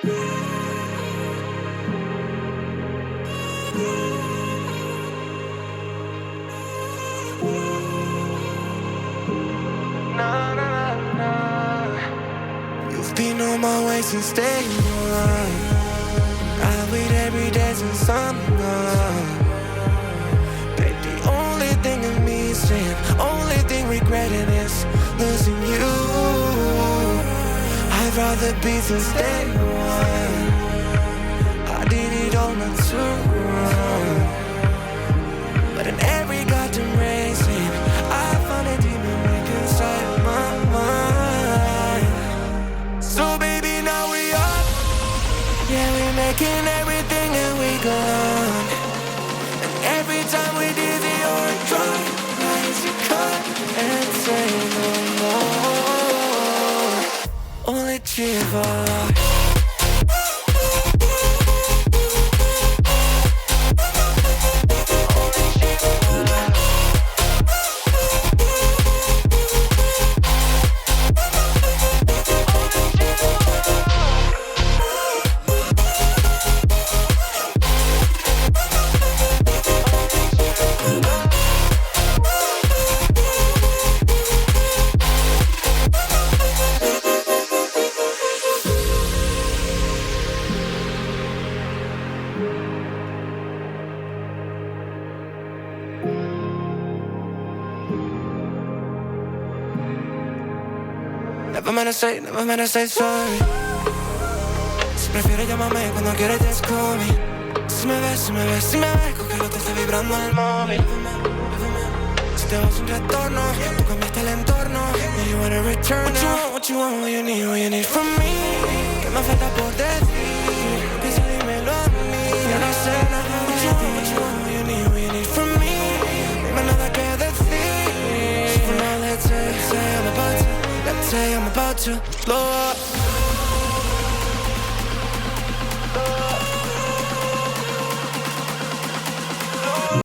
Nah, nah, nah. You've been on my way since day one. I wait every day since summer. Babe, the only thing I'm missing, only thing regretting is losing you. I'd rather be since day one. I did it all not too wrong. But in every goddamn racing, I found a demon weak inside my mind. So baby, now we up. Yeah, we're making everything and we gone. And every time we dizzy or drunk, lines you cut and say no more. Only Chiva. Never meant to say sorry. Si prefieres llamarme cuando quieres just call me. Si me ves, con que no te esté vibrando el móvil. Si te vas sin retorno, tú cambiaste el entorno. Do you wanna return now? What you want, what you need from me. ¿Qué me falta por decir? Piensa, dímelo a mí. Yo no sé nada de ti. What you want, what you need from me. No hay nada que decir. So now let's say I'm about to blow up.